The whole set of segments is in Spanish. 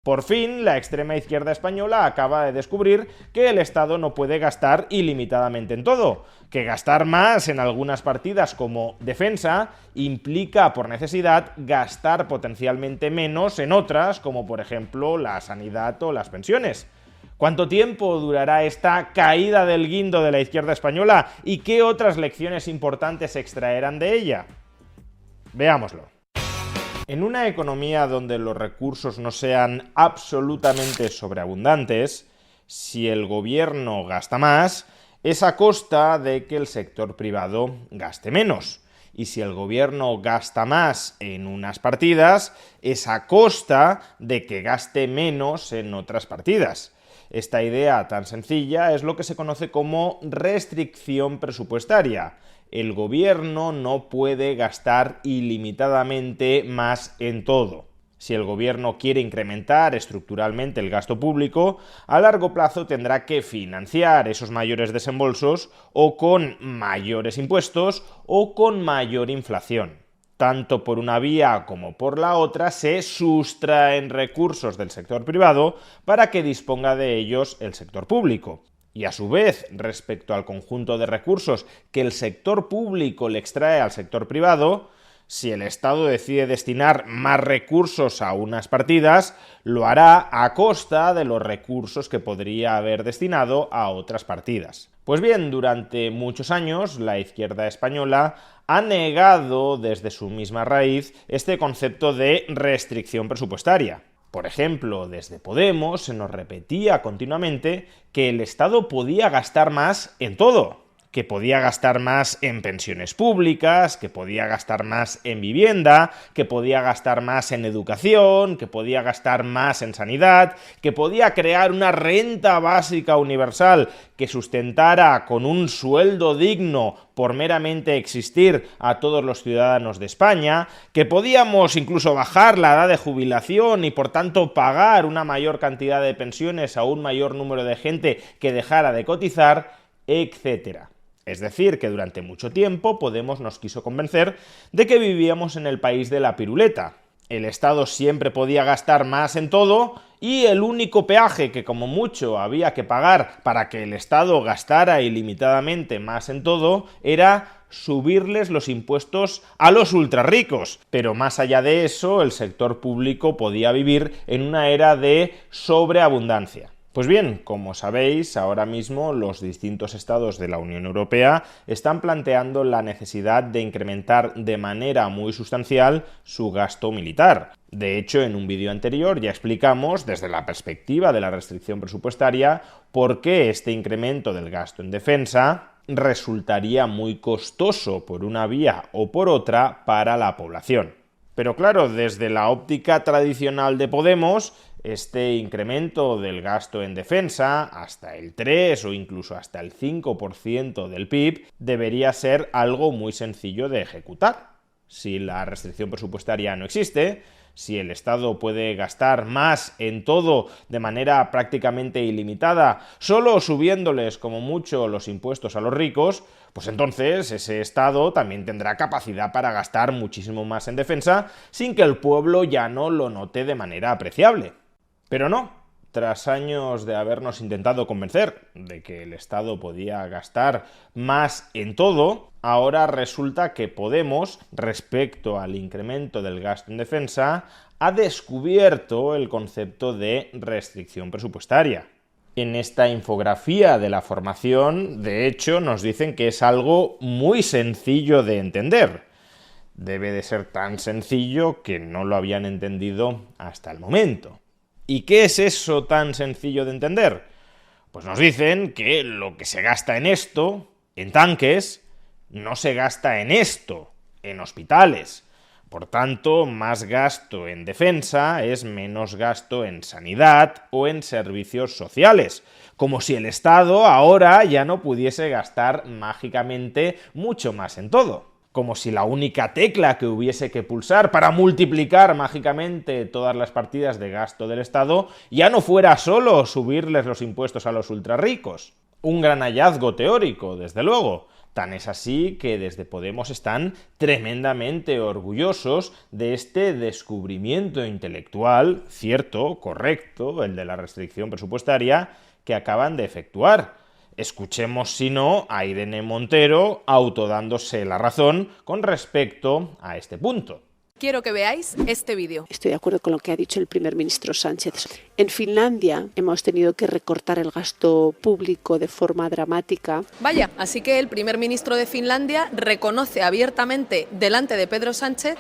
Por fin, la extrema izquierda española acaba de descubrir que el Estado no puede gastar ilimitadamente en todo, que gastar más en algunas partidas como defensa implica por necesidad gastar potencialmente menos en otras, como por ejemplo la sanidad o las pensiones. ¿Cuánto tiempo durará esta caída del guindo de la izquierda española y qué otras lecciones importantes se extraerán de ella? Veámoslo. En una economía donde los recursos no sean absolutamente sobreabundantes, si el gobierno gasta más, es a costa de que el sector privado gaste menos. Y si el gobierno gasta más en unas partidas, es a costa de que gaste menos en otras partidas. Esta idea tan sencilla es lo que se conoce como restricción presupuestaria. El gobierno no puede gastar ilimitadamente más en todo. Si el gobierno quiere incrementar estructuralmente el gasto público, a largo plazo tendrá que financiar esos mayores desembolsos o con mayores impuestos o con mayor inflación. Tanto por una vía como por la otra se sustraen recursos del sector privado para que disponga de ellos el sector público. Y a su vez, respecto al conjunto de recursos que el sector público le extrae al sector privado, si el Estado decide destinar más recursos a unas partidas, lo hará a costa de los recursos que podría haber destinado a otras partidas. Pues bien, durante muchos años la izquierda española ha negado desde su misma raíz este concepto de restricción presupuestaria. Por ejemplo, desde Podemos se nos repetía continuamente que el Estado podía gastar más en todo, que podía gastar más en pensiones públicas, que podía gastar más en vivienda, que podía gastar más en educación, que podía gastar más en sanidad, que podía crear una renta básica universal que sustentara con un sueldo digno por meramente existir a todos los ciudadanos de España, que podíamos incluso bajar la edad de jubilación y por tanto pagar una mayor cantidad de pensiones a un mayor número de gente que dejara de cotizar, etcétera. Es decir, que durante mucho tiempo Podemos nos quiso convencer de que vivíamos en el país de la piruleta. El Estado siempre podía gastar más en todo y el único peaje que como mucho había que pagar para que el Estado gastara ilimitadamente más en todo era subirles los impuestos a los ultrarricos. Pero más allá de eso, el sector público podía vivir en una era de sobreabundancia. Pues bien, como sabéis, ahora mismo los distintos estados de la Unión Europea están planteando la necesidad de incrementar de manera muy sustancial su gasto militar. De hecho, en un vídeo anterior ya explicamos, desde la perspectiva de la restricción presupuestaria, por qué este incremento del gasto en defensa resultaría muy costoso por una vía o por otra para la población. Pero claro, desde la óptica tradicional de Podemos, este incremento del gasto en defensa, hasta el 3 o incluso hasta el 5% del PIB, debería ser algo muy sencillo de ejecutar. Si la restricción presupuestaria no existe, si el Estado puede gastar más en todo de manera prácticamente ilimitada, solo subiéndoles como mucho los impuestos a los ricos, pues entonces ese Estado también tendrá capacidad para gastar muchísimo más en defensa sin que el pueblo ya no lo note de manera apreciable. Pero no, tras años de habernos intentado convencer de que el Estado podía gastar más en todo, ahora resulta que Podemos, respecto al incremento del gasto en defensa, ha descubierto el concepto de restricción presupuestaria. En esta infografía de la formación, de hecho, nos dicen que es algo muy sencillo de entender. Debe de ser tan sencillo que no lo habían entendido hasta el momento. ¿Y qué es eso tan sencillo de entender? Pues nos dicen que lo que se gasta en esto, en tanques, no se gasta en esto, en hospitales. Por tanto, más gasto en defensa es menos gasto en sanidad o en servicios sociales, como si el Estado ahora ya no pudiese gastar mágicamente mucho más en todo. Como si la única tecla que hubiese que pulsar para multiplicar mágicamente todas las partidas de gasto del Estado ya no fuera solo subirles los impuestos a los ultrarricos. Un gran hallazgo teórico, desde luego, Tan es así que desde Podemos están tremendamente orgullosos de este descubrimiento intelectual, cierto, correcto, el de la restricción presupuestaria, que acaban de efectuar. Escuchemos, si no, a Irene Montero autodándose la razón con respecto a este punto. Quiero que veáis este vídeo. Estoy de acuerdo con lo que ha dicho el primer ministro Sánchez. En Finlandia hemos tenido que recortar el gasto público de forma dramática. Vaya, así que el primer ministro de Finlandia reconoce abiertamente delante de Pedro Sánchez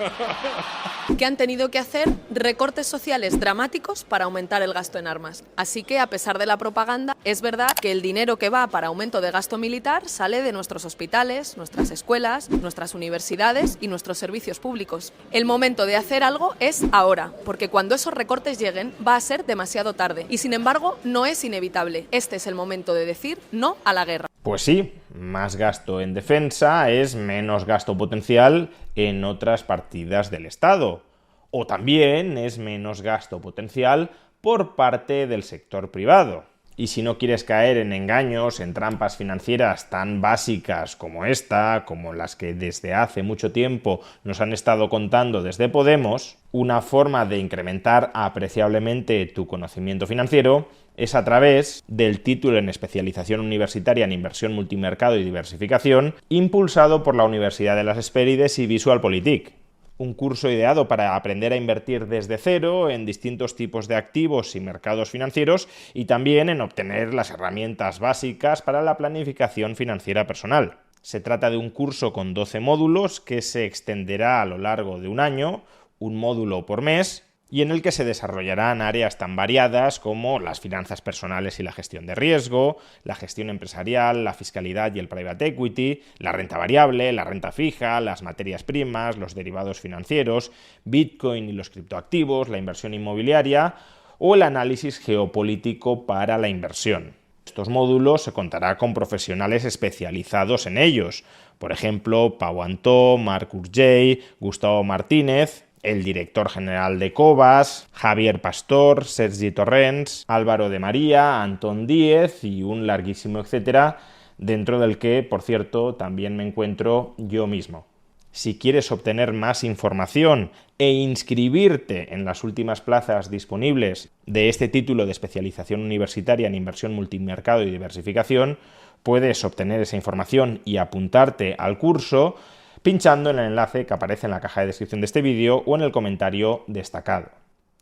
que han tenido que hacer recortes sociales dramáticos para aumentar el gasto en armas. Así que, a pesar de la propaganda, es verdad que el dinero que va para aumento de gasto militar sale de nuestros hospitales, nuestras escuelas, nuestras universidades y nuestros servicios públicos. El momento de hacer algo es ahora, porque cuando esos recortes lleguen va a ser demasiado tarde y sin embargo no es inevitable. Este es el momento de decir no a la guerra. Pues sí, más gasto en defensa es menos gasto potencial en otras partidas del Estado. O también es menos gasto potencial por parte del sector privado. Y si no quieres caer en engaños, en trampas financieras tan básicas como esta, como las que desde hace mucho tiempo nos han estado contando desde Podemos, una forma de incrementar apreciablemente tu conocimiento financiero es a través del título en especialización universitaria en inversión multimercado y diversificación, impulsado por la Universidad de las Hespérides y VisualPolitik. Un curso ideado para aprender a invertir desde cero en distintos tipos de activos y mercados financieros y también en obtener las herramientas básicas para la planificación financiera personal. Se trata de un curso con 12 módulos que se extenderá a lo largo de un año, un módulo por mes, y en el que se desarrollarán áreas tan variadas como las finanzas personales y la gestión de riesgo, la gestión empresarial, la fiscalidad y el private equity, la renta variable, la renta fija, las materias primas, los derivados financieros, Bitcoin y los criptoactivos, la inversión inmobiliaria o el análisis geopolítico para la inversión. Estos módulos se contará con profesionales especializados en ellos, por ejemplo, Pau Antó, Marc Urgell, Gustavo Martínez, el director general de Cobas, Javier Pastor, Sergi Torrents, Álvaro de María, Antón Díez y un larguísimo etcétera, dentro del que, por cierto, también me encuentro yo mismo. Si quieres obtener más información e inscribirte en las últimas plazas disponibles de este título de especialización universitaria en inversión multimercado y diversificación, puedes obtener esa información y apuntarte al curso pinchando en el enlace que aparece en la caja de descripción de este vídeo o en el comentario destacado.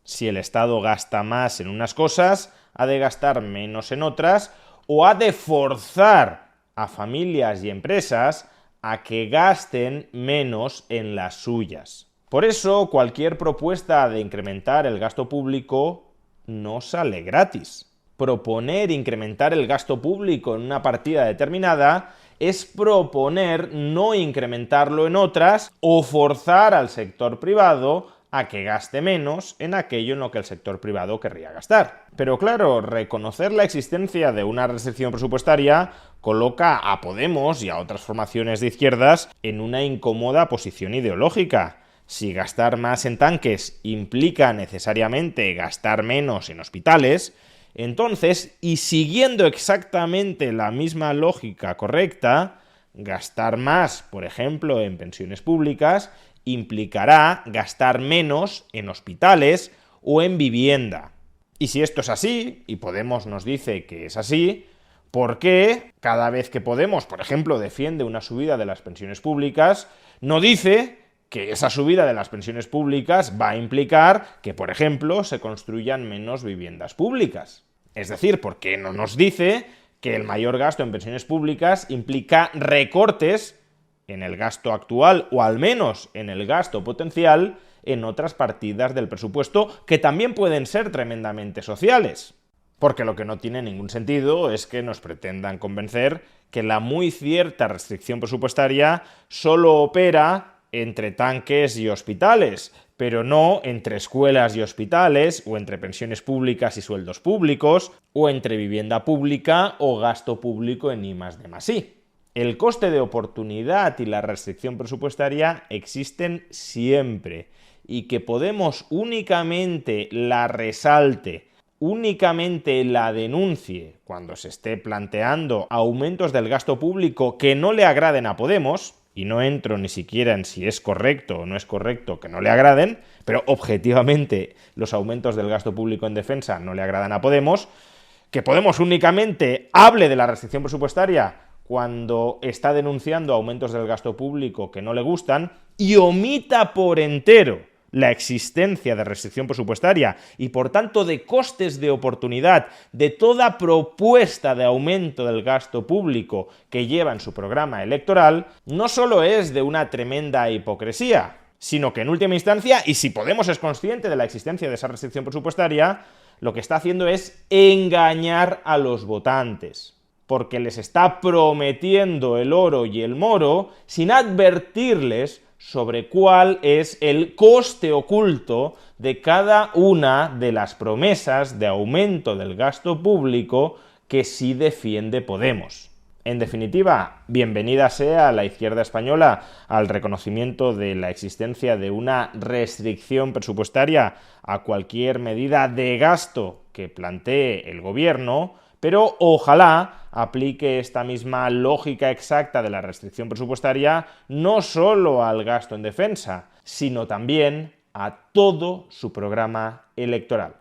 Si el Estado gasta más en unas cosas, ha de gastar menos en otras o ha de forzar a familias y empresas a que gasten menos en las suyas. Por eso, cualquier propuesta de incrementar el gasto público no sale gratis. Proponer incrementar el gasto público en una partida determinada es proponer no incrementarlo en otras o forzar al sector privado a que gaste menos en aquello en lo que el sector privado querría gastar. Pero claro, reconocer la existencia de una restricción presupuestaria coloca a Podemos y a otras formaciones de izquierdas en una incómoda posición ideológica. Si gastar más en tanques implica necesariamente gastar menos en hospitales, entonces, y siguiendo exactamente la misma lógica correcta, gastar más, por ejemplo, en pensiones públicas implicará gastar menos en hospitales o en vivienda. Y si esto es así, y Podemos nos dice que es así, ¿por qué cada vez que Podemos, por ejemplo, defiende una subida de las pensiones públicas, no dice que esa subida de las pensiones públicas va a implicar que, por ejemplo, se construyan menos viviendas públicas? Es decir, ¿por qué no nos dice que el mayor gasto en pensiones públicas implica recortes en el gasto actual o al menos en el gasto potencial en otras partidas del presupuesto que también pueden ser tremendamente sociales? Porque lo que no tiene ningún sentido es que nos pretendan convencer que la muy cierta restricción presupuestaria solo opera entre tanques y hospitales, pero no entre escuelas y hospitales, o entre pensiones públicas y sueldos públicos, o entre vivienda pública o gasto público en I+D+I. El coste de oportunidad y la restricción presupuestaria existen siempre, y que Podemos únicamente la resalte únicamente la denuncie cuando se esté planteando aumentos del gasto público que no le agraden a Podemos, y no entro ni siquiera en si es correcto o no es correcto que no le agraden, pero objetivamente los aumentos del gasto público en defensa no le agradan a Podemos, que Podemos únicamente hable de la restricción presupuestaria cuando está denunciando aumentos del gasto público que no le gustan y omita por entero la existencia de restricción presupuestaria y, por tanto, de costes de oportunidad de toda propuesta de aumento del gasto público que lleva en su programa electoral, no solo es de una tremenda hipocresía, sino que en última instancia, y si Podemos es consciente de la existencia de esa restricción presupuestaria, lo que está haciendo es engañar a los votantes, porque les está prometiendo el oro y el moro sin advertirles sobre cuál es el coste oculto de cada una de las promesas de aumento del gasto público que sí defiende Podemos. En definitiva, bienvenida sea la izquierda española al reconocimiento de la existencia de una restricción presupuestaria a cualquier medida de gasto que plantee el gobierno, pero ojalá aplique esta misma lógica exacta de la restricción presupuestaria no solo al gasto en defensa, sino también a todo su programa electoral.